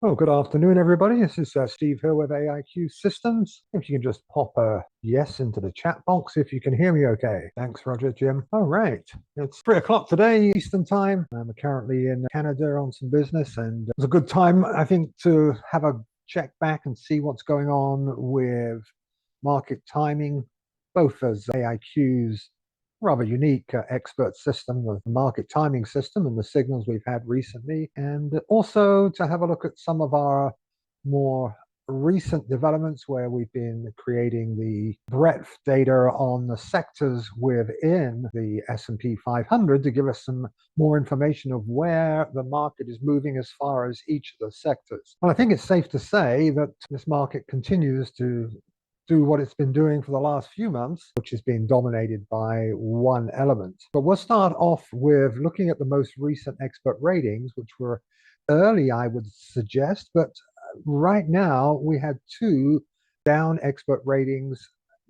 Well, good afternoon, everybody. This is Steve Hill with AIQ Systems. If you can just pop a yes into the chat box if you can hear me okay. Thanks, Roger, Jim. All right. It's 3 o'clock today, Eastern Time. I'm currently in Canada on some business, and it was a good time, I think, to have a check back and see what's going on with market timing, both as AIQ's rather unique expert system, the market timing system, and the signals we've had recently, and also to have a look at some of our more recent developments where we've been creating the breadth data on the sectors within the S&P 500 to give us some more information of where the market is moving as far as each of the sectors. Well, I think it's safe to say that this market continues to do what it's been doing for the last few months, which has been dominated by one element. But we'll start off with looking at the most recent expert ratings, which were early, I would suggest. But right now, we had two down expert ratings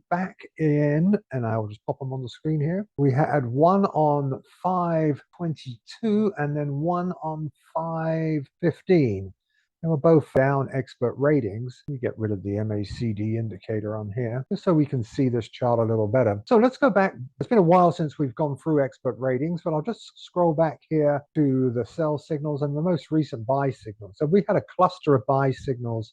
back in, and I will just pop them on the screen here. We had one on 522 and then one on 515. They were both down expert ratings. You get rid of the MACD indicator on here, just so we can see this chart a little better. So let's go back. It's been a while since we've gone through expert ratings, but I'll just scroll back here to the sell signals and the most recent buy signals. So we had a cluster of buy signals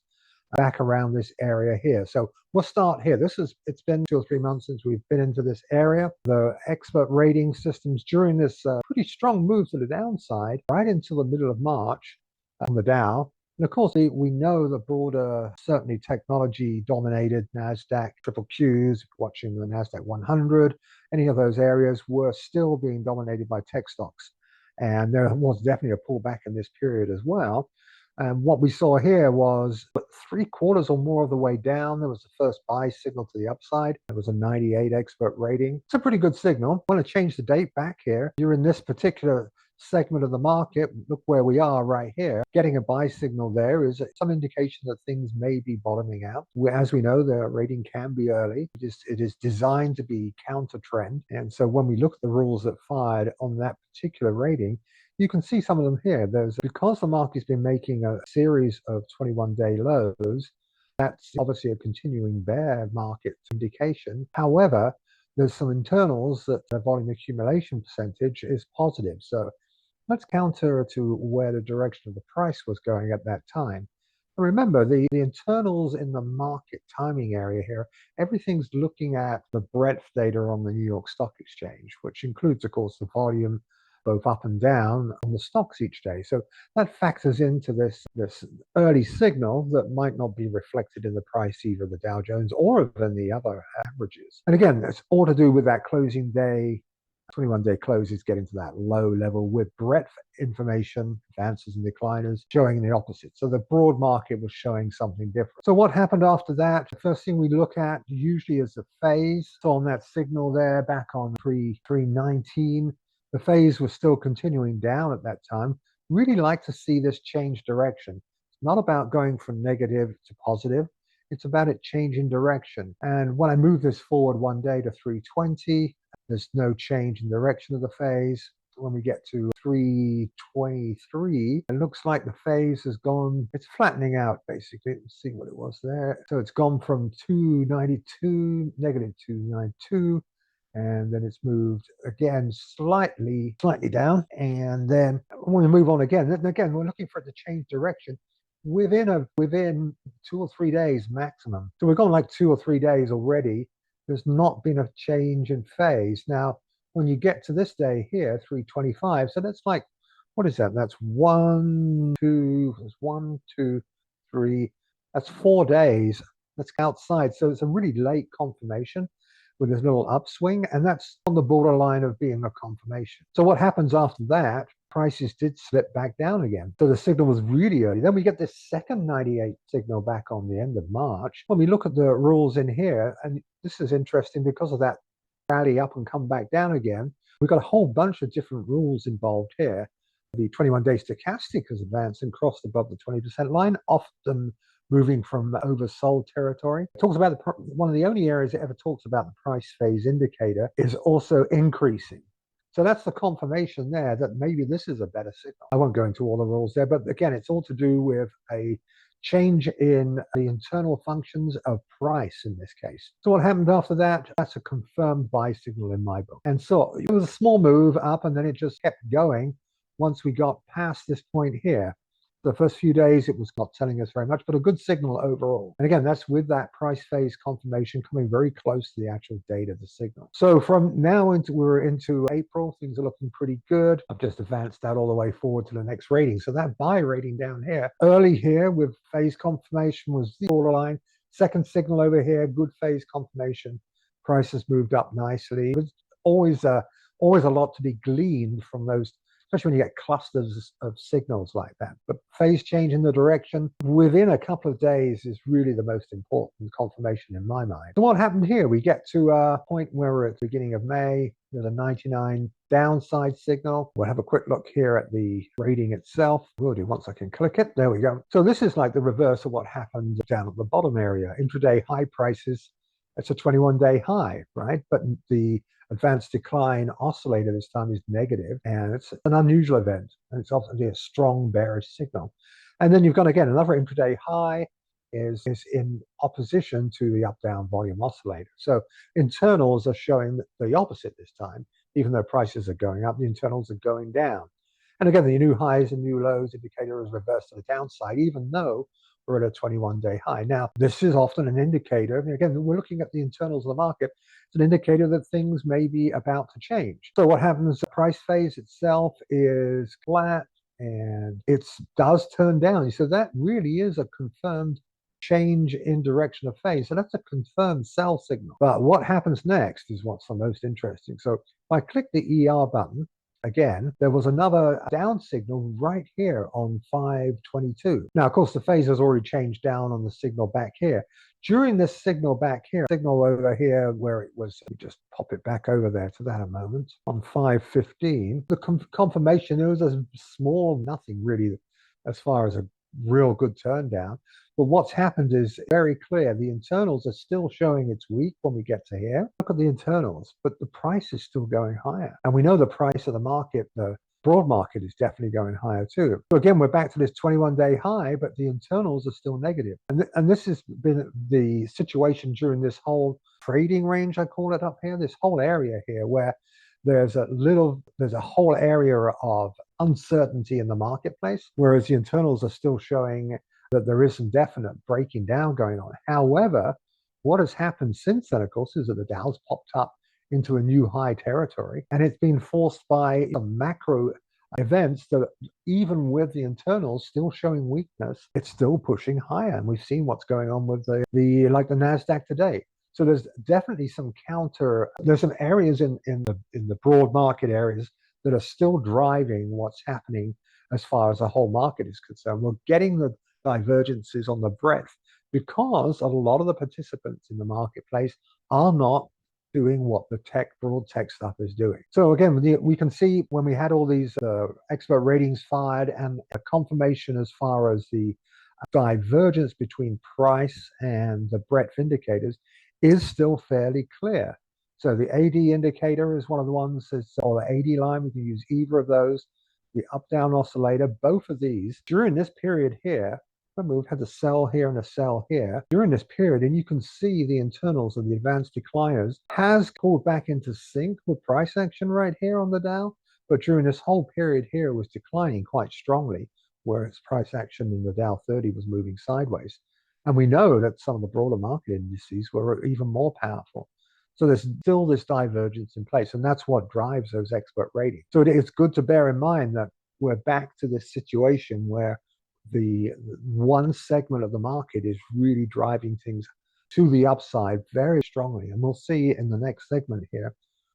back around this area here. So we'll start here. It's been 2 or 3 months since we've been into this area. The expert rating systems during this pretty strong move to the downside right until the middle of March on the Dow. And of course, we know the broader, certainly technology dominated NASDAQ triple Qs, watching the NASDAQ 100, any of those areas were still being dominated by tech stocks. And there was definitely a pullback in this period as well. And what we saw here was 3/4 or more of the way down. There was the first buy signal to the upside. It was a 98 expert rating. It's a pretty good signal. I want to change the date back here. You're in this particular segment of the market. Look where we are right here. Getting a buy signal there is some indication that things may be bottoming out. As we know, the rating can be early. It is designed to be counter trend. And so when we look at the rules that fired on that particular rating, you can see some of them here. Because the market's been making a series of 21-day lows, that's obviously a continuing bear market indication. However, there's some internals that the volume accumulation percentage is positive. So let's counter to where the direction of the price was going at that time. And remember, the internals in the market timing area here, everything's looking at the breadth data on the New York Stock Exchange, which includes, of course, the volume both up and down on the stocks each day. So that factors into this early signal that might not be reflected in the price either of the Dow Jones or even the other averages. And again, it's all to do with that closing day 21-day close is getting to that low level with breadth information, advances and decliners, showing the opposite. So the broad market was showing something different. So what happened after that? The first thing we look at usually is the phase. So on that signal there back on 319, the phase was still continuing down at that time. Really like to see this change direction. It's not about going from negative to positive. It's about it changing direction. And when I move this forward one day to 320, there's no change in direction of the phase. When we get to 323, it looks like the phase has gone, it's flattening out basically. Let's see what it was there. So it's gone from 292, negative 292, and then it's moved again slightly down. And then when we move on again, we're looking for it to change direction within 2 or 3 days maximum. So we've gone like 2 or 3 days already. There's not been a change in phase. Now, when you get to this day here, 325, so that's like, what is that? That's 1, 2, there's 1, 2, 3, that's 4 days. That's outside. So it's a really late confirmation with this little upswing, and that's on the borderline of being a confirmation. So what happens after that? Prices did slip back down again. So the signal was really early. Then we get this second 98 signal back on the end of March. When we look at the rules in here, and this is interesting because of that rally up and come back down again, we've got a whole bunch of different rules involved here. The 21-day stochastic has advanced and crossed above the 20% line, often moving from oversold territory. It talks about one of the only areas it ever talks about the price phase indicator is also increasing. So that's the confirmation there that maybe this is a better signal. I won't go into all the rules there, but again, it's all to do with a change in the internal functions of price in this case. So what happened after that? That's a confirmed buy signal in my book. And so it was a small move up, and then it just kept going once we got past this point here. The first few days, it was not telling us very much, but a good signal overall. And again, that's with that price phase confirmation coming very close to the actual date of the signal. So from now we're into April, things are looking pretty good. I've just advanced that all the way forward to the next rating. So that buy rating down here, early here with phase confirmation was the borderline. Second signal over here, good phase confirmation. Price has moved up nicely. There's always a lot to be gleaned from those, especially when you get clusters of signals like that. But phase change in the direction within a couple of days is really the most important confirmation in my mind. So what happened here? We get to a point where we're at the beginning of May. There's a 99 downside signal. We'll have a quick look here at the rating itself. We'll do once I can click it. There we go. So this is like the reverse of what happened down at the bottom area. Intraday high prices. It's a 21-day high, right? But the advanced decline oscillator this time is negative, and it's an unusual event, and it's obviously a strong bearish signal. And then you've got, again, another intraday high is in opposition to the up-down volume oscillator. So internals are showing the opposite this time. Even though prices are going up, the internals are going down. And again, the new highs and new lows indicator is reversed to the downside, even though we're at a 21-day high. Now, this is often an indicator. Again, we're looking at the internals of the market. It's an indicator that things may be about to change. So what happens, the price phase itself is flat, and it does turn down. So that really is a confirmed change in direction of phase. So that's a confirmed sell signal. But what happens next is what's the most interesting. So if I click the ER button, again, there was another down signal right here on 522. Now, of course, the phase has already changed down on the signal back here. During this signal back here, signal over here where it was, we just pop it back over there to that a moment, on 515, the confirmation, there was a small nothing really as far as a real good turn down. But what's happened is very clear. The internals are still showing it's weak when we get to here. Look at the internals, but the price is still going higher. And we know the price of the market, the broad market, is definitely going higher too. So again, we're back to this 21-day high, but the internals are still negative. And this has been the situation during this whole trading range, I call it up here, this whole area here where there's a whole area of uncertainty in the marketplace, whereas the internals are still showing that there is some definite breaking down going on. However, what has happened since then, of course, is that the Dow's popped up into a new high territory, and it's been forced by some macro events that even with the internals still showing weakness, it's still pushing higher. And we've seen what's going on with the NASDAQ today. So there's definitely some there's some areas in the broad market areas that are still driving what's happening as far as the whole market is concerned. We're getting the divergences on the breadth because a lot of the participants in the marketplace are not doing what the broad tech stuff is doing. So again, we can see when we had all these expert ratings fired and a confirmation as far as the divergence between price and the breadth indicators is still fairly clear. So the AD indicator is one of the ones, or the AD line, we can use either of those. The up-down oscillator, both of these, during this period here, remember we've had a sell here and a sell here, during this period, and you can see the internals of the advanced decliners has pulled back into sync with price action right here on the Dow, but during this whole period here was declining quite strongly, whereas price action in the Dow 30 was moving sideways. And we know that some of the broader market indices were even more powerful. So there's still this divergence in place, and that's what drives those expert ratings. So it's good to bear in mind that we're back to this situation where the one segment of the market is really driving things to the upside very strongly. And we'll see in the next segment here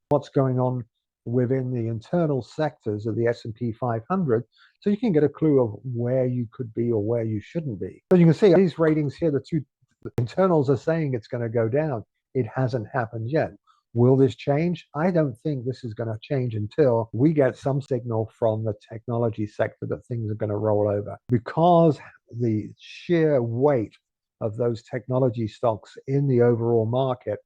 what's going on within the internal sectors of the S&P 500, so you can get a clue of where you could be or where you shouldn't be. So you can see these ratings here, the internals are saying it's going to go down. It hasn't happened yet. Will this change? I don't think this is going to change until we get some signal from the technology sector that things are going to roll over, because the sheer weight of those technology stocks in the overall market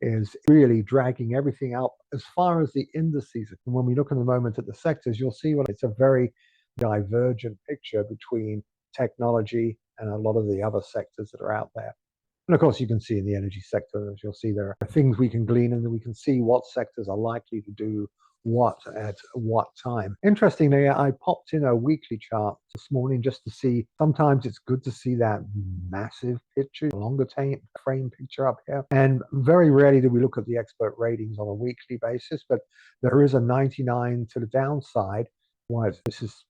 is really dragging everything up as far as the indices. And when we look in the moment at the sectors, you'll see what it's a very divergent picture between technology and a lot of the other sectors that are out there. And of course, you can see in the energy sector, as you'll see, there are things we can glean and we can see what sectors are likely to do what at what time. Interestingly, I popped in a weekly chart this morning just to see, sometimes it's good to see that massive picture, longer frame picture up here. And very rarely do we look at the expert ratings on a weekly basis, but there is a 99 to the downside. Why this is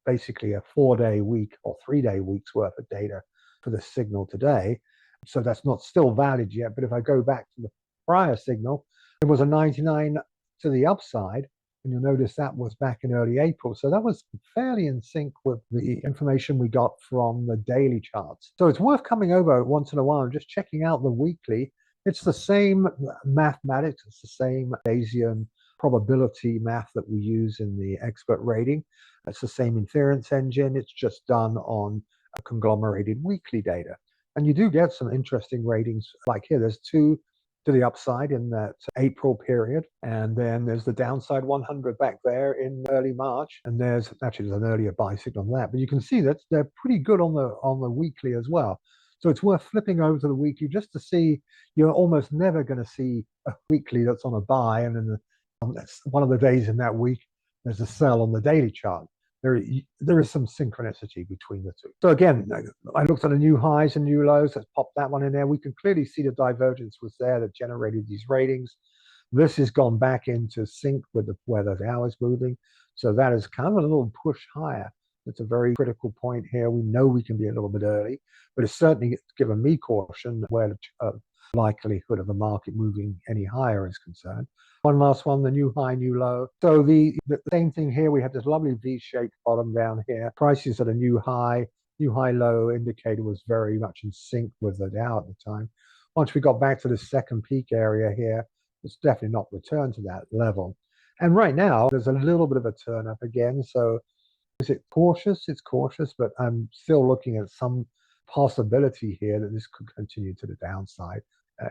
basically a 4-day week or 3-day week's worth of data for the signal today. So that's not still valid yet. But if I go back to the prior signal, it was a 99 to the upside. And you'll notice that was back in early April. So that was fairly in sync with the information we got from the daily charts. So it's worth coming over once in a while and just checking out the weekly. It's the same mathematics. It's the same Bayesian probability math that we use in the expert rating. It's the same inference engine. It's just done on a conglomerated weekly data. And you do get some interesting ratings. Like here, there's 2 to the upside in that April period. And then there's the downside 100 back there in early March. And there's an earlier buy signal on that. But you can see that they're pretty good on the weekly as well. So it's worth flipping over to the weekly just to see. You're almost never going to see a weekly that's on a buy. And then that's one of the days in that week, there's a sell on the daily chart. There is some synchronicity between the two. So again, I looked at the new highs and new lows. Let's pop that one in there. We can clearly see the divergence was there that generated these ratings. This has gone back into sync with where the Dow is moving. So that is kind of a little push higher. It's a very critical point here. We know we can be a little bit early, but it's certainly given me caution where the likelihood of the market moving any higher is concerned. One last one, the new high, new low. So the same thing here. We have this lovely V-shaped bottom down here. Prices at a new high low indicator was very much in sync with the Dow at the time. Once we got back to the second peak area here, it's definitely not returned to that level. And right now, there's a little bit of a turn up again. So is it cautious? It's cautious, but I'm still looking at some possibility here that this could continue to the downside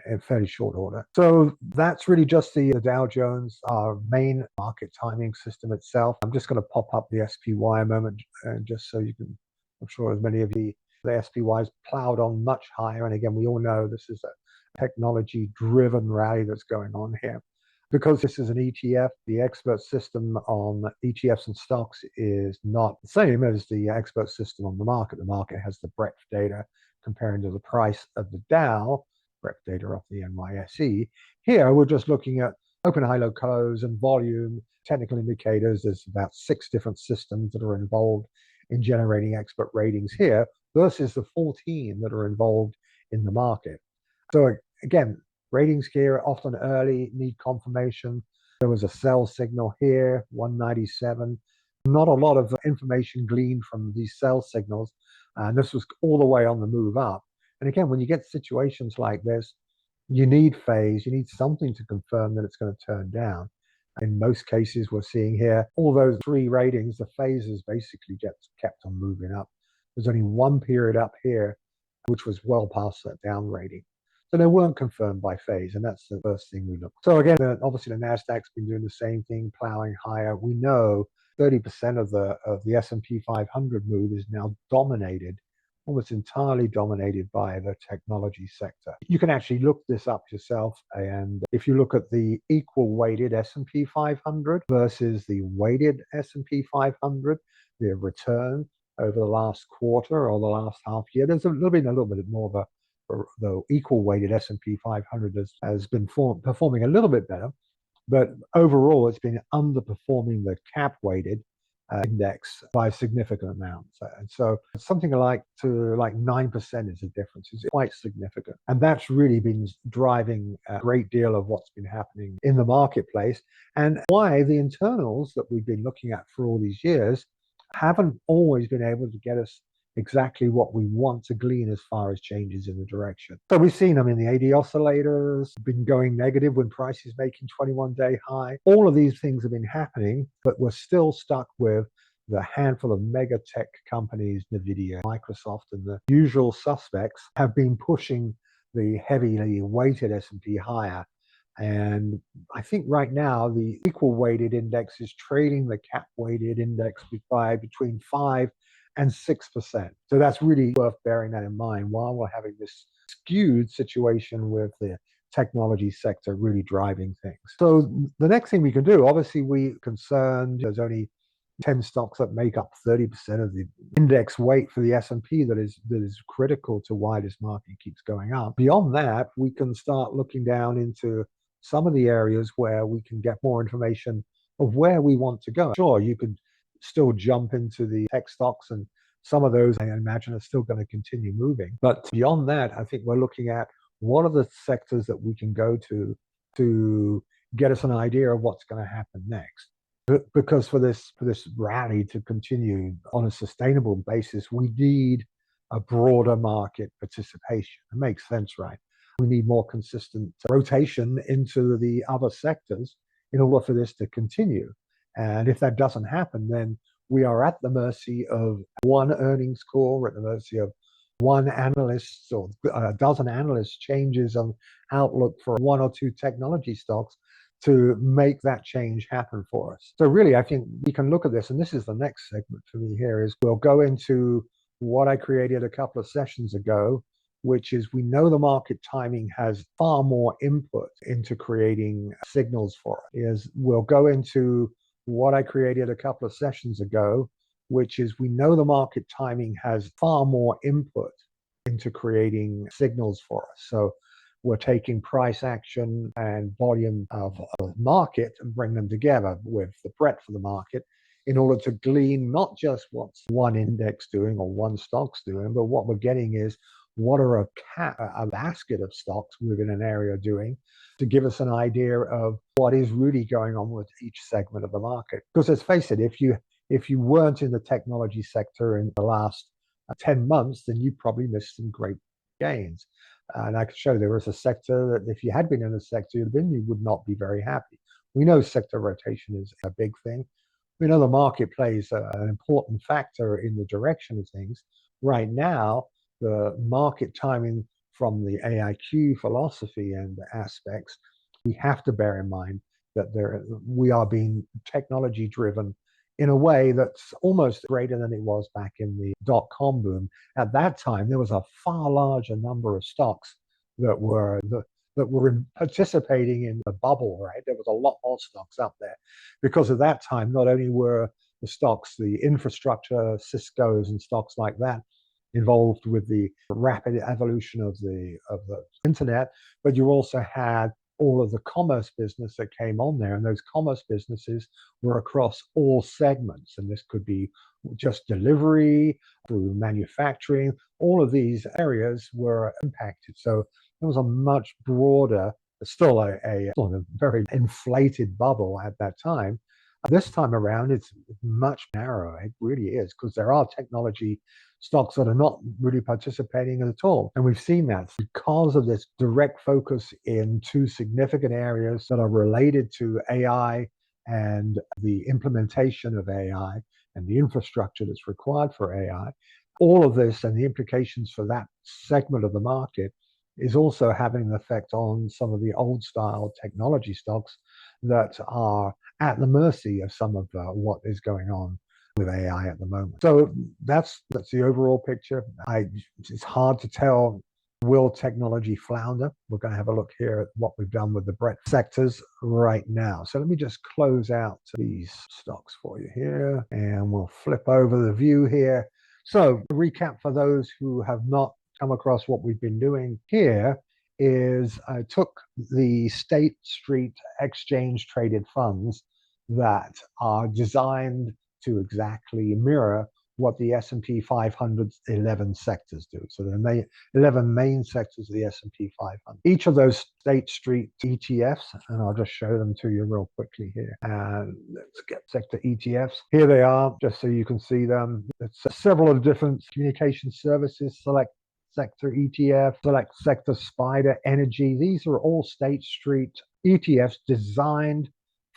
in fairly short order. So that's really just the Dow Jones, our main market timing system itself. I'm just going to pop up the SPY a moment, just so you can, I'm sure as many of you, the SPY's plowed on much higher. And again, we all know this is a technology-driven rally that's going on here. Because this is an ETF, the expert system on ETFs and stocks is not the same as the expert system on the market. The market has the breadth data comparing to the price of the Dow, breadth data of the NYSE. Here, we're just looking at open, high, low, close, and volume, technical indicators. There's about 6 different systems that are involved in generating expert ratings here versus the 14 that are involved in the market. So again, ratings here are often early, need confirmation. There was a sell signal here, 197. Not a lot of information gleaned from these sell signals. And this was all the way on the move up. And again, when you get situations like this, you need phase, you need something to confirm that it's going to turn down. In most cases, we're seeing here, all those 3 ratings, the phases basically get kept on moving up. There's only one period up here, which was well past that down rating. So they weren't confirmed by phase, and that's the first thing we look. So again, obviously the Nasdaq's been doing the same thing, plowing higher. We know 30% of the S&P 500 move is now dominated, almost entirely dominated by the technology sector. You can actually look this up yourself, and if you look at the equal weighted S&P 500 versus the weighted S&P 500, the return over the last quarter or the last half year, there's been a little bit more of the equal weighted S&P 500 has been performing a little bit better, but overall it's been underperforming the cap weighted index by a significant amount. And so something like 9% is the difference. It's quite significant. And that's really been driving a great deal of what's been happening in the marketplace, and why the internals that we've been looking at for all these years haven't always been able to get us exactly what we want to glean as far as changes in the direction. So we've seen, the AD oscillators been going negative when price is making 21-day high. All of these things have been happening, but we're still stuck with the handful of mega tech companies, NVIDIA, Microsoft, and the usual suspects have been pushing the heavily weighted S&P higher. And I think right now the equal weighted index is trailing the cap weighted index by between 5 and 6%. So that's really worth bearing that in mind while we're having this skewed situation with the technology sector really driving things. So the next thing we can do, obviously we concerned there's only 10 stocks that make up 30% of the index weight for the S&P that is critical to why this market keeps going up. Beyond that, we can start looking down into some of the areas where we can get more information of where we want to go. Sure, you could still jump into the tech stocks, and some of those I imagine are still going to continue moving. But beyond that, I think we're looking at what are the sectors that we can go to get us an idea of what's going to happen next. Because for this rally to continue on a sustainable basis, we need a broader market participation. It makes sense, right? We need more consistent rotation into the other sectors in order for this to continue. And if that doesn't happen, then we are at the mercy of one earnings call, we're at the mercy of one analyst or a dozen analysts changes on outlook for one or two technology stocks to make that change happen for us. So really, I think we can look at this, and this is the next segment for me here, is we'll go into what I created a couple of sessions ago, which is we know the market timing has far more input into creating signals for it. Is we'll go into what I created a couple of sessions ago, which is we know the market timing has far more input into creating signals for us. So we're taking price action and volume of the market and bring them together with the breadth of the market in order to glean not just what's one index doing or one stock's doing, but what we're getting is what are a basket of stocks within an area doing to give us an idea of what is really going on with each segment of the market. Because let's face it, if you weren't in the technology sector in the last 10 months, then you probably missed some great gains. And I could show there was a sector that if you had been in the sector you'd been, you would not be very happy. We know sector rotation is a big thing. We know the market plays an important factor in the direction of things. Right now, the market timing from the AIQ philosophy and aspects, we have to bear in mind that we are being technology driven in a way that's almost greater than it was back in the dot-com boom. At that time, there was a far larger number of stocks that were participating in the bubble, right? There was a lot more stocks up there. Because at that time, not only were the stocks, the infrastructure, Cisco's and stocks like that, involved with the rapid evolution of the internet, but you also had all of the commerce business that came on there, and those commerce businesses were across all segments, and this could be just delivery through manufacturing. All of these areas were impacted, so it was a much broader, still a very inflated bubble at that time. This time around, it's much narrower. It really is, because there are technology stocks that are not really participating at all. And we've seen that because of this direct focus in two significant areas that are related to AI and the implementation of AI and the infrastructure that's required for AI. All of this and the implications for that segment of the market is also having an effect on some of the old style technology stocks that are at the mercy of some of what is going on with AI at the moment. So that's the overall picture. It's hard to tell, will technology flounder? We're going to have a look here at what we've done with the breadth sectors right now. So let me just close out these stocks for you here, and we'll flip over the view here. So to recap for those who have not come across what we've been doing here is I took the State Street exchange traded funds that are designed to exactly mirror what the S&P 500's 11 sectors do. So there are 11 main sectors of the S&P 500. Each of those State Street ETFs, and I'll just show them to you real quickly here. And let's get sector ETFs. Here they are, just so you can see them. It's several of different communication services, select sector ETF, select sector SPDR, energy. These are all State Street ETFs designed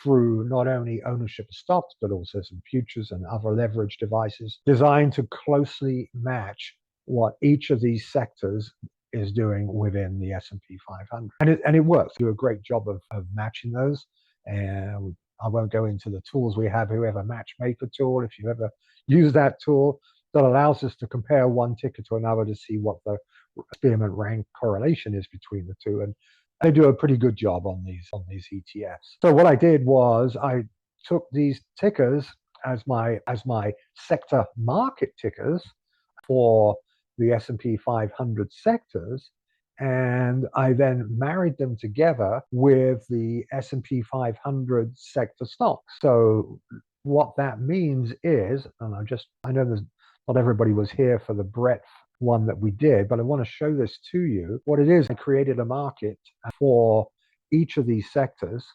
through not only ownership of stocks, but also some futures and other leverage devices designed to closely match what each of these sectors is doing within the S&P 500. And it works. Do a great job of matching those. And I won't go into the tools we have. Whoever Matchmaker tool, if you ever use that tool, that allows us to compare one ticker to another to see what the Spearmint rank correlation is between the two. And they do a pretty good job on these ETFs. So what I did was I took these tickers as my sector market tickers for the S&P 500 sectors, and I then married them together with the S&P 500 sector stocks. So what that means is, and I know there's not everybody was here for the breadth one that we did, but I want to show this to you. What it is, I created a market for each of these sectors.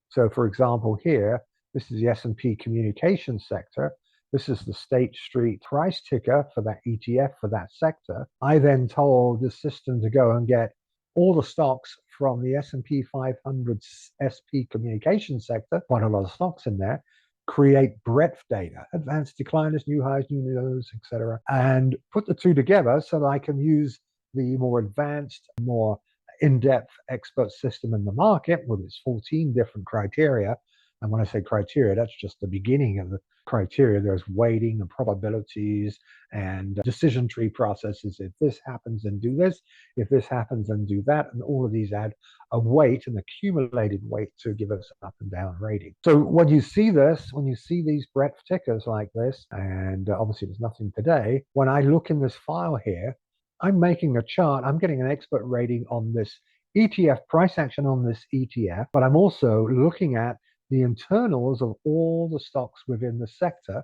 So for example, here, this is the S&P communications sector. This is the State Street price ticker for that ETF for that sector. I then told the system to go and get all the stocks from the S&P 500 SP communications sector, quite a lot of stocks in there, create breadth data, advanced decliners, new highs, new lows, etc., and put the two together so that I can use the more advanced, more in-depth expert system in the market with its 14 different criteria. And when I say criteria, that's just the beginning of the criteria. There's weighting and probabilities and decision tree processes. If this happens, then do this. If this happens, then do that. And all of these add a weight, an accumulated weight, to give us an up and down rating. So when you see this, when you see these breadth tickers like this, and obviously there's nothing today, when I look in this file here, I'm making a chart. I'm getting an expert rating on this ETF, price action on this ETF, but I'm also looking at the internals of all the stocks within the sector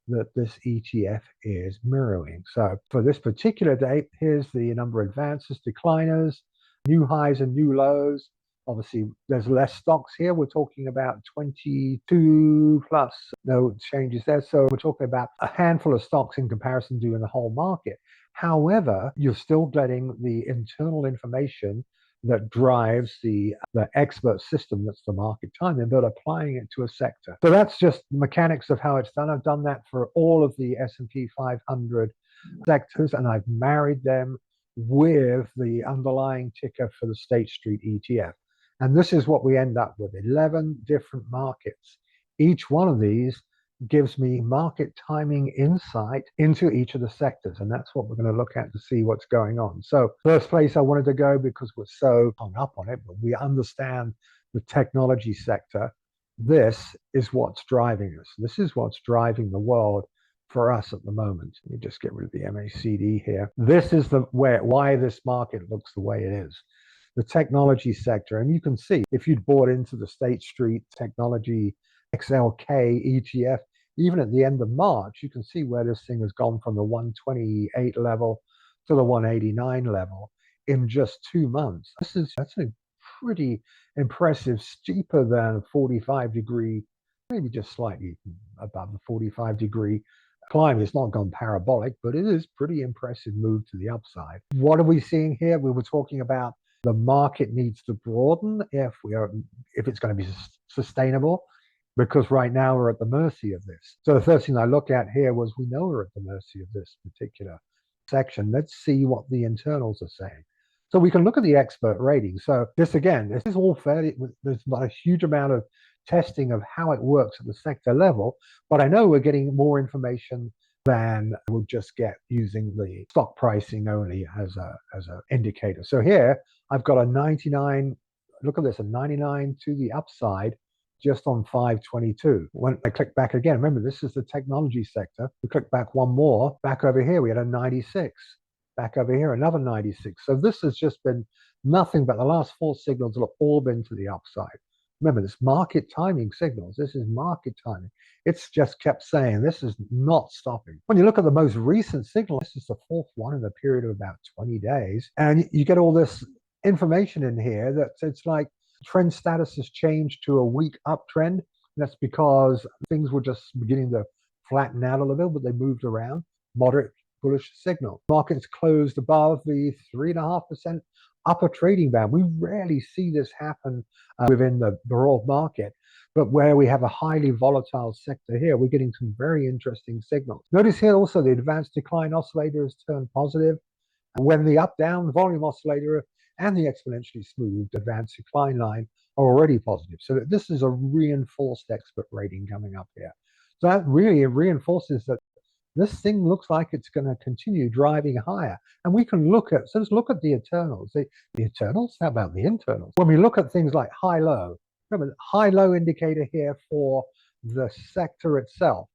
that this ETF is mirroring. So for this particular date, here's the number of advances, decliners, new highs and new lows. Obviously, there's less stocks here. We're talking about 22 plus, no changes there. So we're talking about a handful of stocks in comparison to in the whole market. However, you're still getting the internal information that drives the expert system that's the market timing, but applying it to a sector. So that's just the mechanics of how it's done. I've done that for all of the S&P 500 sectors, and I've married them with the underlying ticker for the State Street ETF. And this is what we end up with, 11 different markets. Each one of these gives me market timing insight into each of the sectors. And that's what we're going to look at to see what's going on. So first place I wanted to go, because we're so hung up on it, but we understand the technology sector. This is what's driving us. This is what's driving the world for us at the moment. Let me just get rid of the MACD here. This is why this market looks the way it is. The technology sector. And you can see if you'd bought into the State Street Technology XLK ETF, even at the end of March, you can see where this thing has gone from the 128 level to the 189 level in just 2 months. That's a pretty impressive, steeper than a 45-degree, maybe just slightly above the 45-degree climb. It's not gone parabolic, but it is pretty impressive move to the upside. What are we seeing here? We were talking about the market needs to broaden if it's going to be sustainable, because right now we're at the mercy of this. So the first thing I looked at here was, we know we're at the mercy of this particular section. Let's see what the internals are saying. So we can look at the expert rating. So this is all fairly, there's not a huge amount of testing of how it works at the sector level, but I know we're getting more information than we'll just get using the stock pricing only as an indicator. So here I've got a 99, look at this, a 99 to the upside just on 522. When I click back again, remember this is the technology sector. We click back one more, back over here we had a 96. Back over here another 96. So this has just been nothing but the last 4 signals have all been to the upside. Remember, this market timing signals. This is market timing. It's just kept saying this is not stopping. When you look at the most recent signal, this is the 4th one in a period of about 20 days. And you get all this information in here that it's like trend status has changed to a weak uptrend. That's because things were just beginning to flatten out a little bit, but they moved around. Moderate bullish signal. Markets closed above the 3.5% upper trading band. We rarely see this happen within the broad market, but where we have a highly volatile sector here, we're getting some very interesting signals. Notice here also the advanced decline oscillator has turned positive. when the up-down volume oscillator and the exponentially smoothed advanced decline line are already positive. So this is a reinforced expert rating coming up here. So that really reinforces that this thing looks like it's going to continue driving higher. And we can look at, so let's look at the internals. The internals? How about the internals? When we look at things like high-low, remember the high-low indicator here for the sector itself,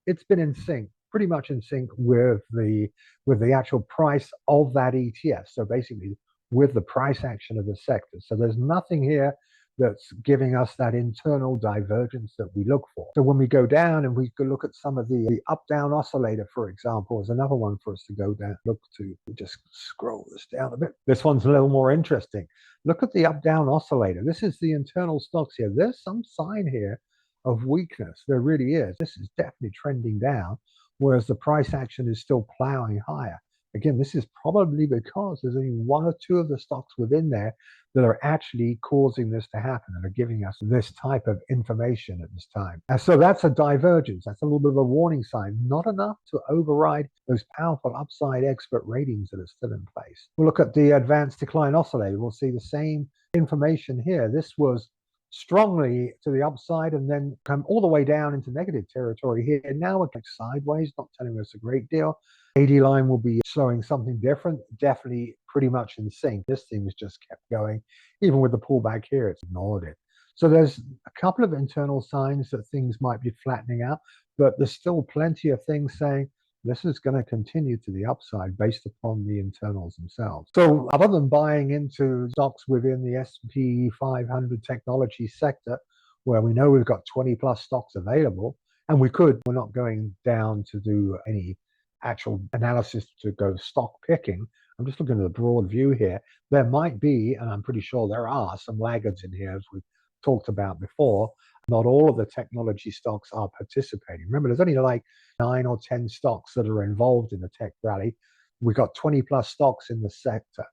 it's been in sync, pretty much in sync with the actual price of that ETF. So basically with the price action of the sector. So there's nothing here that's giving us that internal divergence that we look for. So when we go down and we could look at some of the up-down oscillator, for example, is another one for us to go down, look to. Just scroll this down a bit. This one's a little more interesting. Look at the up-down oscillator. This is the internal stocks here. There's some sign here of weakness. There really is. This is definitely trending down, whereas the price action is still plowing higher. Again, this is probably because there's only one or two of the stocks within there that are actually causing this to happen and are giving us this type of information at this time. And so that's a divergence. That's a little bit of a warning sign, not enough to override those powerful upside expert ratings that are still in place. We'll look at the advanced decline oscillator. We'll see the same information here. This was strongly to the upside and then come all the way down into negative territory here. And now we're going sideways, not telling us a great deal. AD line will be showing something different, definitely pretty much in sync. This thing has just kept going. Even with the pullback here, it's ignored it. So there's a couple of internal signs that things might be flattening out, but there's still plenty of things saying this is going to continue to the upside based upon the internals themselves. So other than buying into stocks within the S&P 500 technology sector, where we know we've got 20 plus stocks available, and we're not going down to do any actual analysis to go stock picking. I'm just looking at a broad view here. There might be, and I'm pretty sure there are, some laggards in here, as we've talked about before. Not all of the technology stocks are participating. Remember, there's only like 9 or 10 stocks that are involved in the tech rally. We've got 20 plus stocks in the sector.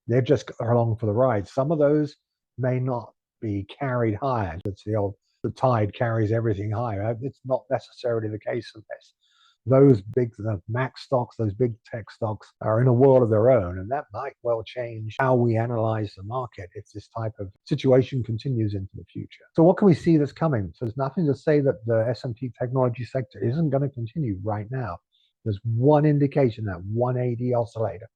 They're just along for the ride. Some of those may not be carried higher. It's the tide carries everything higher. It's not necessarily the case in this. Those big Mac stocks, those big tech stocks are in a world of their own, and that might well change how we analyze the market if this type of situation continues into the future. So what can we see that's coming? So there's nothing to say that the S&P technology sector isn't going to continue right now. There's one indication, that 180 oscillator.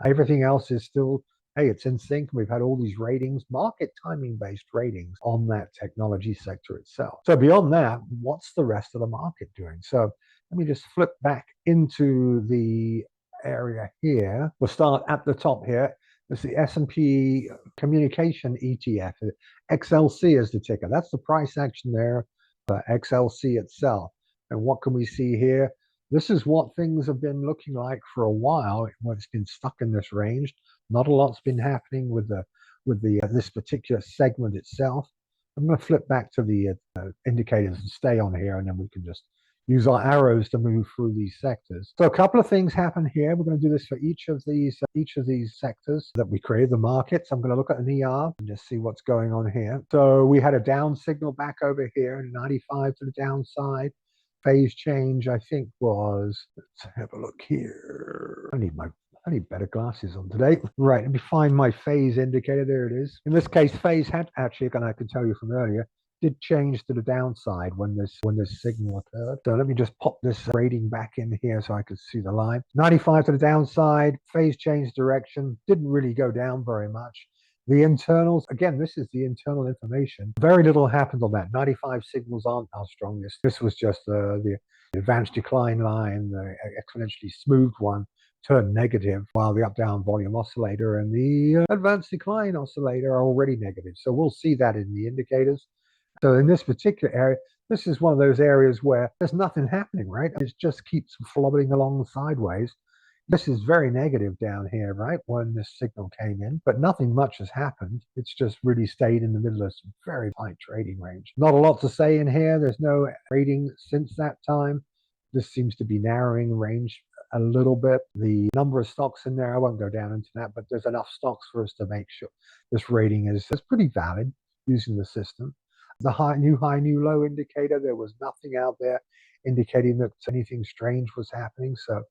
Everything else is still, hey, it's in sync. We've had all these ratings, market timing based ratings on that technology sector itself. So beyond that, what's the rest of the market doing? So let me just flip back into the area here. We'll start at the top here. It's the S&P Communication ETF. XLC is the ticker. That's the price action there for XLC itself. And what can we see here? This is what things have been looking like for a while when it's been stuck in this range. Not a lot's been happening with this particular segment itself. I'm going to flip back to the indicators and stay on here, and then we can just use our arrows to move through these sectors. So a couple of things happen here. We're going to do this for each of these sectors that we created, the markets. I'm going to look at an ER and just see what's going on here. So we had a down signal back over here, 95 to the downside. Phase change, I think, was, let's have a look here. I need better glasses on today. Right, let me find my phase indicator. There it is. In this case, phase had actually, and I could tell you from earlier, did change to the downside when this signal occurred. So let me just pop this rating back in here so I could see the line. 95 to the downside, phase change direction, didn't really go down very much. The internals, again, this is the internal information. Very little happened on that. 95 signals aren't our strongest. This was just the advanced decline line, the exponentially smoothed one, turned negative, while the up-down volume oscillator and the advanced decline oscillator are already negative. So we'll see that in the indicators. So in this particular area, this is one of those areas where there's nothing happening, right? It just keeps flobbing along sideways. This is very negative down here, right, when this signal came in, but nothing much has happened. It's just really stayed in the middle of some very tight trading range. Not a lot to say in here. There's no trading since that time. This seems to be narrowing range a little bit. The number of stocks in there, I won't go down into that, but there's enough stocks for us to make sure this rating is pretty valid using the system. The new low indicator, there was nothing out there indicating that anything strange was happening. So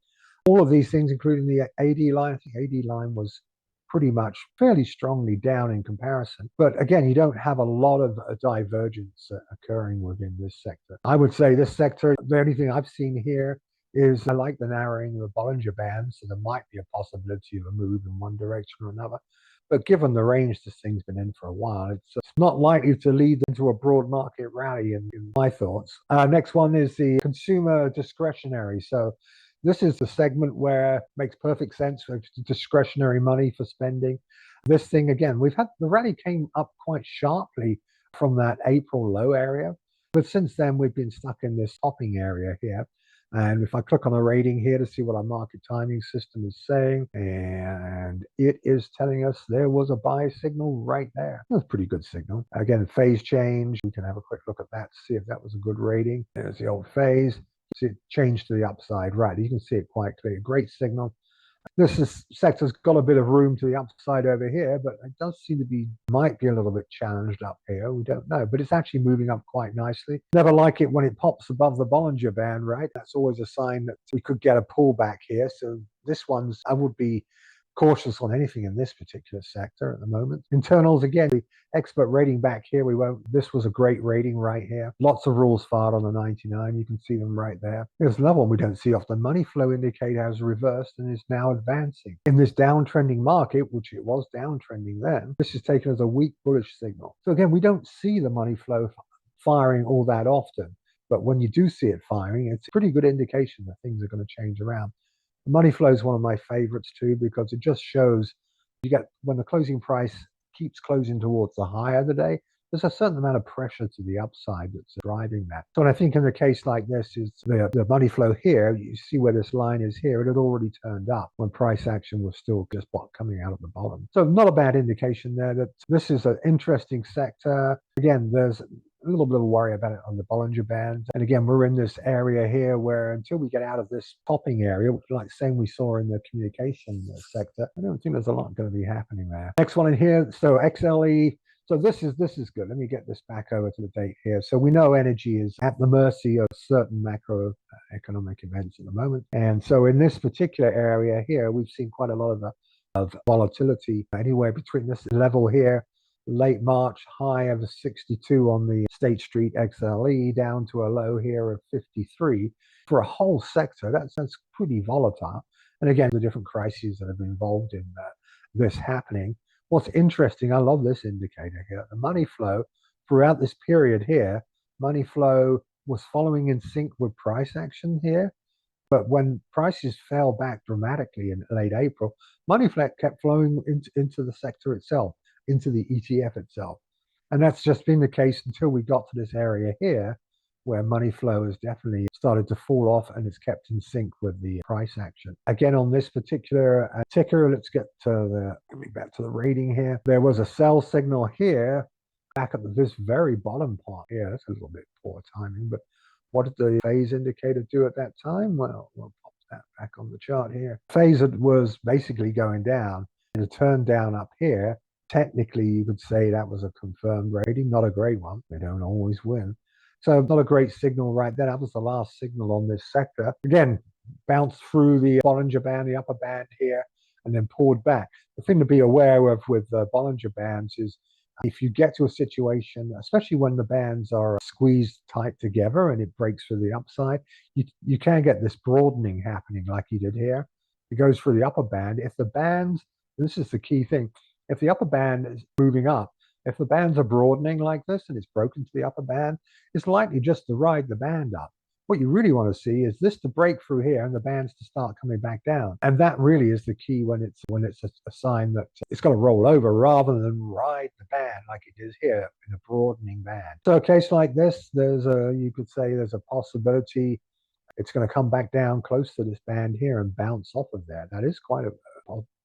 All of these things, including the AD line, I think AD line was pretty much fairly strongly down in comparison. But again, you don't have a lot of divergence occurring within this sector. I would say this sector, the only thing I've seen here is I like the narrowing of the Bollinger Band, so there might be a possibility of a move in one direction or another. But given the range this thing's been in for a while, it's not likely to lead into a broad market rally in my thoughts. Next one is the consumer discretionary. So this is the segment where it makes perfect sense for discretionary money for spending. This thing, again, we've had the rally came up quite sharply from that April low area. But since then, we've been stuck in this topping area here. And if I click on the rating here to see what our market timing system is saying, and it is telling us there was a buy signal right there. That's a pretty good signal. Again, phase change. We can have a quick look at that to see if that was a good rating. There's the old phase. See it change to the upside. Right, you can see it quite clear. Great signal. This sector's got a bit of room to the upside over here, but it does seem to be, might be a little bit challenged up here. We don't know, but it's actually moving up quite nicely. Never like it when it pops above the Bollinger Band, right? That's always a sign that we could get a pullback here. So this one's, I would be cautious on anything in this particular sector at the moment. Internals, again, the expert rating back here, this was a great rating right here. Lots of rules fired on the 99. You can see them right there. There's another one we don't see often. Money flow indicator has reversed and is now advancing. In this downtrending market, which it was downtrending then, this is taken as a weak bullish signal. So again, we don't see the money flow firing all that often. But when you do see it firing, it's a pretty good indication that things are going to change around. The money flow is one of my favorites too, because it just shows you get when the closing price keeps closing towards the high of the day, there's a certain amount of pressure to the upside that's driving that. So I think in a case like this is the money flow here, you see where this line is here, it had already turned up when price action was still just coming out of the bottom. So not a bad indication there that this is an interesting sector. Again, there's a little bit of worry about it on the Bollinger Band. And again, we're in this area here where until we get out of this topping area, like same we saw in the communication sector, I don't think there's a lot going to be happening there. Next one in here, so XLE. So this is good. Let me get this back over to the date here. So we know energy is at the mercy of certain macroeconomic events at the moment. And so in this particular area here, we've seen quite a lot of volatility anywhere between this level here, late March high of 62 on the State Street XLE down to a low here of 53 for a whole sector. That's pretty volatile. And again, the different crises that have been involved in this happening. What's interesting, I love this indicator here. The money flow throughout this period here, money flow was following in sync with price action here. But when prices fell back dramatically in late April, money flow kept flowing into the sector itself, into the ETF itself. And that's just been the case until we got to this area here, where money flow has definitely started to fall off and it's kept in sync with the price action. Again, on this particular ticker, let's get to back to the rating here. There was a sell signal here, back at this very bottom part here. That's a little bit poor timing, but what did the phase indicator do at that time? Well, we'll pop that back on the chart here. Phase was basically going down and it turned down up here. Technically, you could say that was a confirmed rating, not a great one. They don't always win. So not a great signal right there. That was the last signal on this sector. Again, bounced through the Bollinger Band, the upper band here, and then pulled back. The thing to be aware of with Bollinger Bands is if you get to a situation, especially when the bands are squeezed tight together and it breaks through the upside, you can get this broadening happening like you did here. It goes through the upper band. If the bands, this is the key thing, if the upper band is moving up, if the bands are broadening like this and it's broken to the upper band, it's likely just to ride the band up. What you really want to see is this to break through here and the bands to start coming back down. And that really is the key when it's a sign that it's going to roll over rather than ride the band like it is here in a broadening band. So a case like this, you could say there's a possibility it's going to come back down close to this band here and bounce off of there. That is quite a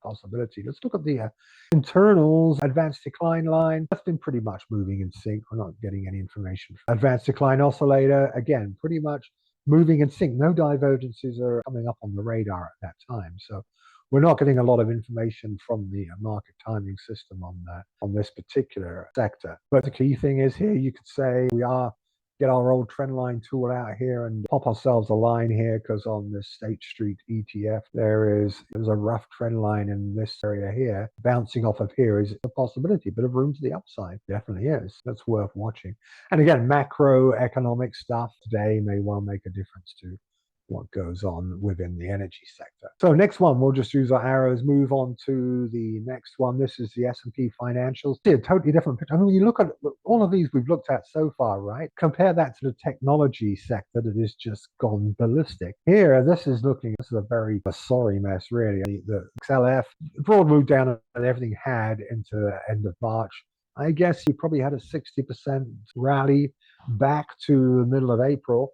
possibility. Let's look at the internals, advanced decline line. That's been pretty much moving in sync. We're not getting any information. Advanced decline oscillator, again, pretty much moving in sync. No divergences are coming up on the radar at that time. So we're not getting a lot of information from the market timing system on this particular sector. But the key thing is here, you could say we are get our old trend line tool out here and pop ourselves a line here, because on this State Street ETF, there's a rough trend line in this area here. Bouncing off of here is a possibility, bit of room to the upside. Definitely is. That's worth watching. And again, macroeconomic stuff today may well make a difference too. What goes on within the energy sector. So next one, we'll just use our arrows, move on to the next one. This is the S&P financials. See a totally different picture. I mean, when you look at all of these we've looked at so far, right? Compare that to the technology sector that has just gone ballistic. Here, this is a very sorry mess, really. The XLF, broad move down and everything had into the end of March. I guess you probably had a 60% rally back to the middle of April.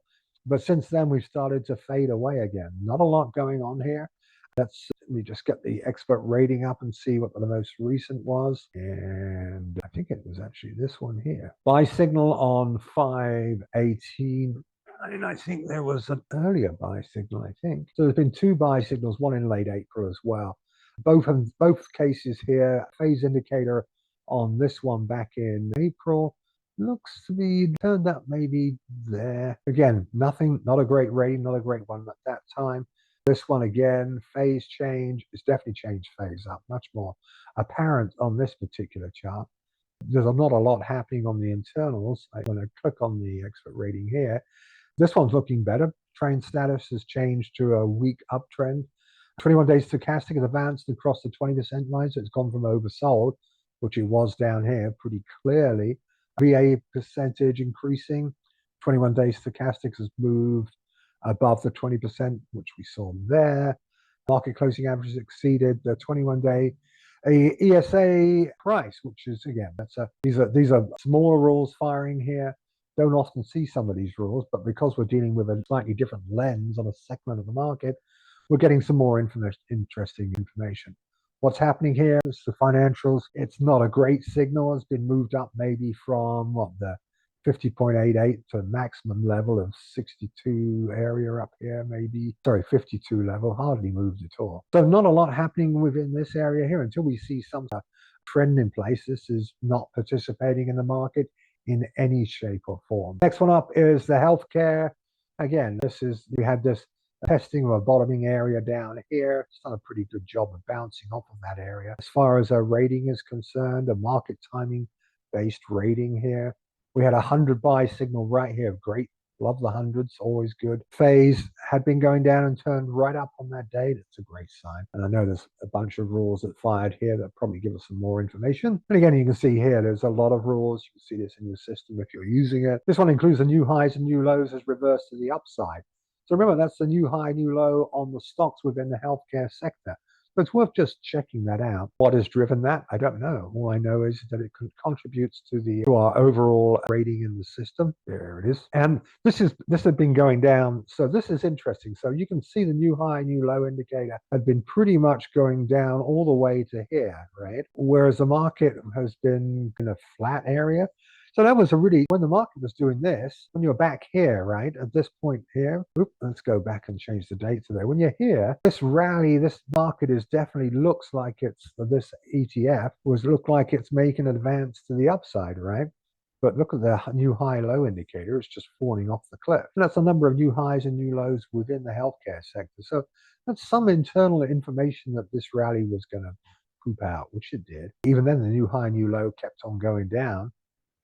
But since then, we've started to fade away again. Not a lot going on here. Let me just get the expert rating up and see what the most recent was. And I think it was actually this one here. Buy signal on 5/18. And I think there was an earlier buy signal, I think. So there's been two buy signals, one in late April as well. Both cases here, phase indicator on this one back in April. Looks to be turned up maybe there. Again, nothing, not a great rating, not a great one at that time. This one again, phase change. It's definitely changed phase up, much more apparent on this particular chart. There's not a lot happening on the internals. When I click on the expert rating here, this one's looking better. Trend status has changed to a weak uptrend. 21 days stochastic has advanced across the 20% line, so it's gone from oversold, which it was down here pretty clearly. VA percentage increasing. 21 days stochastics has moved above the 20%, which we saw there. Market closing averages exceeded the 21-day ESA price, which is, again, these are smaller rules firing here. Don't often see some of these rules, but because we're dealing with a slightly different lens on a segment of the market, we're getting some more interesting information. What's happening here is the financials. It's not a great signal. It's been moved up maybe from the 50.88 to maximum level of 62 area up here, maybe. Sorry, 52 level, hardly moved at all. So not a lot happening within this area here until we see some trend in place. This is not participating in the market in any shape or form. Next one up is the healthcare. Again, we had this testing of a bottoming area down here. It's done a pretty good job of bouncing off of that area. As far as our rating is concerned, a market timing based rating here. We had a 100 buy signal right here. Great. Love the hundreds, always good. Phase had been going down and turned right up on that day. That's a great sign. And I know there's a bunch of rules that fired here that probably give us some more information. And again, you can see here, there's a lot of rules. You can see this in your system if you're using it. This one includes the new highs and new lows as reversed to the upside. So remember, that's the new high, new low on the stocks within the healthcare sector. But it's worth just checking that out. What has driven that? I don't know. All I know is that it contributes to our overall rating in the system. There it is. And this has been going down. So this is interesting. So you can see the new high, new low indicator had been pretty much going down all the way to here, right? Whereas the market has been in a flat area. So that was when the market was doing this, when you're back here, right, at this point here, let's go back and change the date today. When you're here, this rally, this market definitely looks like this ETF look like it's making an advance to the upside, right? But look at the new high-low indicator. It's just falling off the cliff. And that's a number of new highs and new lows within the healthcare sector. So that's some internal information that this rally was going to poop out, which it did. Even then, the new high, new low kept on going down.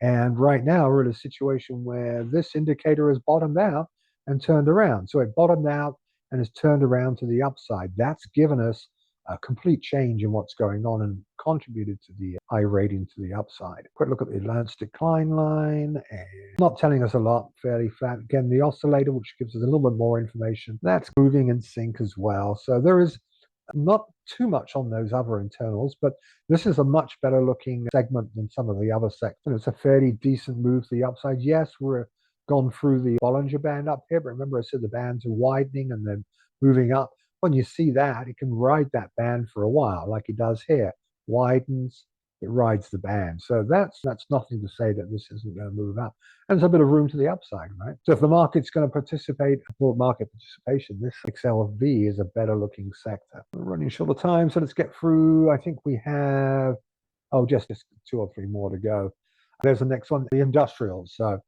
And right now, we're in a situation where this indicator has bottomed out and turned around. So it bottomed out and has turned around to the upside. That's given us a complete change in what's going on and contributed to the high rating to the upside. Quick look at the advanced decline line, and not telling us a lot, fairly flat. Again, the oscillator, which gives us a little bit more information, that's moving in sync as well. So there is not too much on those other internals, but this is a much better looking segment than some of the other sectors. It's a fairly decent move to the upside. Yes, we're gone through the Bollinger Band up here, but remember I said the bands are widening and then moving up. When you see that, it can ride that band for a while, like it does here. Widens, it rides the band. So that's nothing to say that this isn't going to move up. And there's a bit of room to the upside, right? So if the market's going to participate, broad market participation, this XLV is a better looking sector. We're running short of time, so let's get through. I think we have, just 2 or 3 more to go. There's the next one, the industrials. So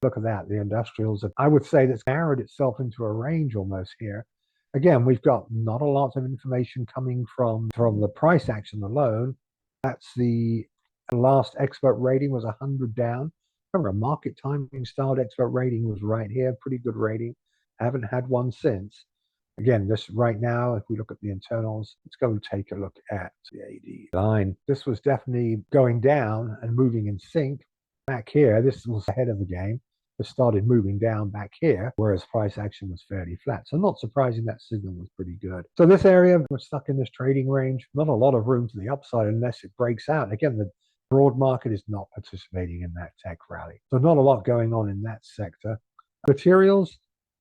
Look at that. The industrials, I would say that's narrowed itself into a range almost here. Again, we've got not a lot of information coming from the price action alone. That's the last expert rating was 100 down. Remember, a market timing styled expert rating was right here. Pretty good rating. I haven't had one since. Again, this right now, if we look at the internals, let's go and take a look at the AD line. This was definitely going down and moving in sync. Back here, this was ahead of the game. It started moving down back here, whereas price action was fairly flat. So not surprising that signal was pretty good. So this area, we're stuck in this trading range. Not a lot of room to the upside unless it breaks out. Again, the broad market is not participating in that tech rally. So not a lot going on in that sector. Materials.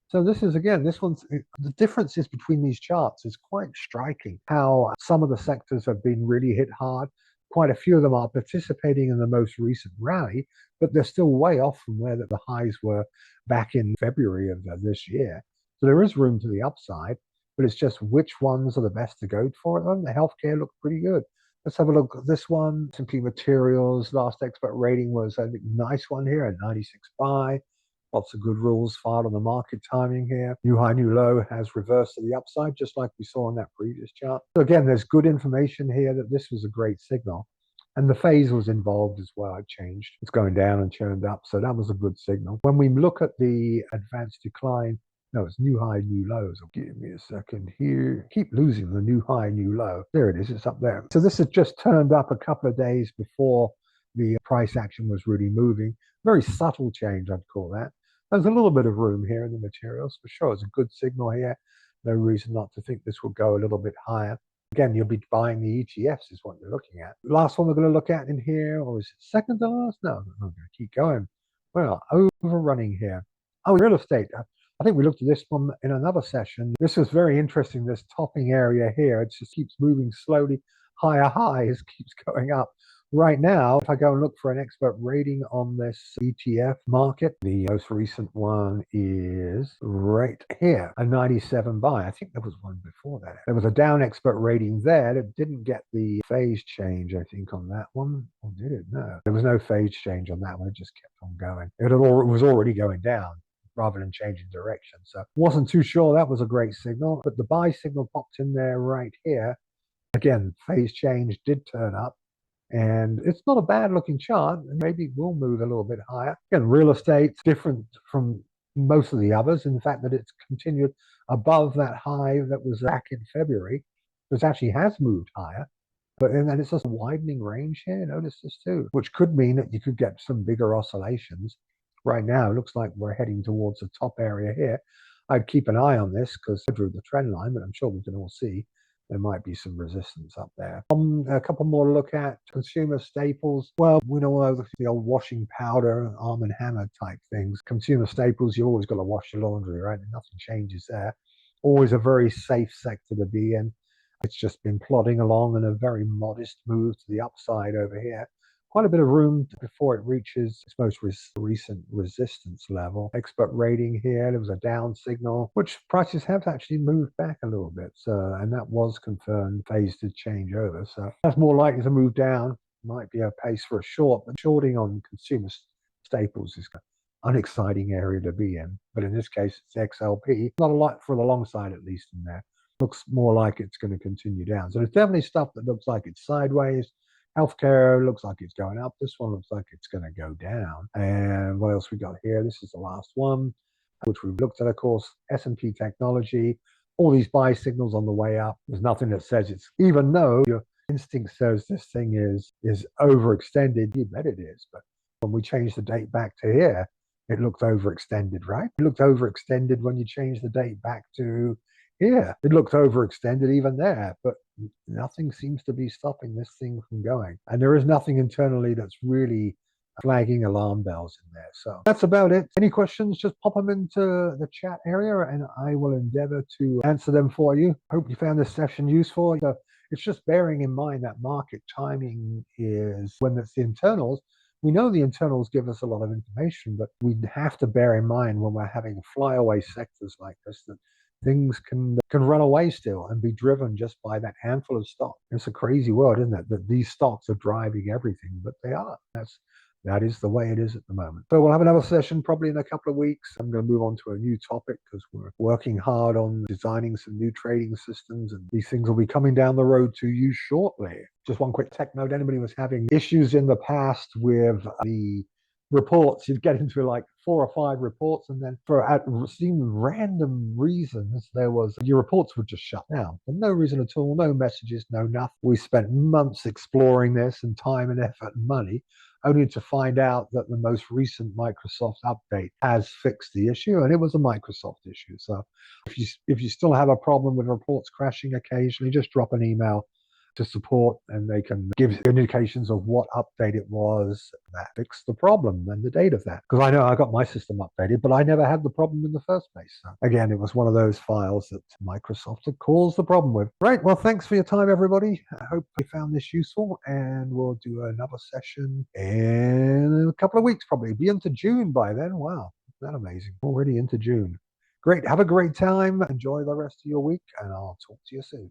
So this is, again, this one's, the differences between these charts is quite striking. How some of the sectors have been really hit hard. Quite a few of them are participating in the most recent rally, but they're still way off from where the highs were back in February of this year. So there is room to the upside, but it's just which ones are the best to go for them. The healthcare looked pretty good. Let's have a look at this one. Simply Materials, last expert rating was a nice one here at 96.5. Lots of good rules filed on the market timing here. New high, new low has reversed to the upside, just like we saw on that previous chart. So again, there's good information here that this was a great signal. And the phase was involved as well. It changed. It's going down and turned up. So that was a good signal. When we look at the advanced decline, no, it's new high, new lows. Give me a second here. Keep losing the new high, new low. There it is. It's up there. So this has just turned up a couple of days before the price action was really moving. Very subtle change, I'd call that. There's a little bit of room here in the materials for sure. It's a good signal here. No reason not to think this will go a little bit higher. Again, you'll be buying the ETFs is what you're looking at. Last one we're going to look at in here, or is it second to last? No, I'm going to keep going. Well, overrunning here. Oh, real estate. I think we looked at this one in another session. This was very interesting, this topping area here. It just keeps moving slowly. Higher highs keeps going up. Right now, if I go and look for an expert rating on this ETF market, the most recent one is right here, a 97 buy. I think there was one before that. There was a down expert rating there that didn't get the phase change, I think, on that one. Or did it? No. There was no phase change on that one. It just kept on going. It was already going down rather than changing direction. So wasn't too sure that was a great signal, but the buy signal popped in there right here. Again, phase change did turn up. And it's not a bad looking chart. Maybe it will move a little bit higher. Again, real estate's different from most of the others in the fact that it's continued above that high that was back in February, which actually has moved higher. But then it's just a widening range here. Notice this too, which could mean that you could get some bigger oscillations. Right now, it looks like we're heading towards the top area here. I'd keep an eye on this because I drew the trend line, but I'm sure we can all see there might be some resistance up there. A couple more to look at. Consumer staples. Well, we know the old washing powder, Arm & Hammer type things. Consumer staples, you always got to wash your laundry, right? And nothing changes there. Always a very safe sector to be in. It's just been plodding along in a very modest move to the upside over here. Quite a bit of room before it reaches its most recent resistance level. Expert rating here, there was a down signal, which prices have actually moved back a little bit. So, and that was confirmed, phase did change over. So that's more likely to move down. Might be a pace for a short, but shorting on consumer staples is an unexciting area to be in. But in this case, it's XLP. Not a lot for the long side, at least in there. Looks more like it's going to continue down. So there's definitely stuff that looks like it's sideways. Healthcare looks like it's going up. This one looks like it's going to go down. And what else we got here? This is the last one, which we've looked at, of course, S&P Technology. All these buy signals on the way up. There's nothing that says it's, even though your instinct says this thing is overextended, you bet it is. But when we change the date back to here, it looked overextended, right? It looked overextended when you change the date back to here. It looked overextended even there, but nothing seems to be stopping this thing from going. And there is nothing internally that's really flagging alarm bells in there. So that's about it. Any questions, just pop them into the chat area and I will endeavor to answer them for you. Hope you found this session useful. So it's just bearing in mind that market timing is when it's the internals. We know the internals give us a lot of information, but we have to bear in mind when we're having flyaway sectors like this that things can run away still and be driven just by that handful of stocks. It's a crazy world, isn't it? That these stocks are driving everything, but they are. That's that is the way it is at the moment. So we'll have another session probably in a couple of weeks. I'm going to move on to a new topic because we're working hard on designing some new trading systems, and these things will be coming down the road to you shortly. Just one quick tech note: anybody was having issues in the past with the reports, you'd get into like 4 or 5 reports, and then for seeming random reasons, your reports would just shut down for no reason at all, no messages, no nothing. We spent months exploring this and time and effort and money, only to find out that the most recent Microsoft update has fixed the issue, and it was a Microsoft issue. So if you still have a problem with reports crashing occasionally, just drop an email to support, and they can give indications of what update it was that fixed the problem and the date of that. Because I know I got my system updated, but I never had the problem in the first place. So again, it was one of those files that Microsoft had caused the problem with. Right. Well, thanks for your time, everybody. I hope you found this useful, and we'll do another session in a couple of weeks, probably. Be into June by then. Wow, isn't that amazing? Already into June. Great. Have a great time. Enjoy the rest of your week, and I'll talk to you soon.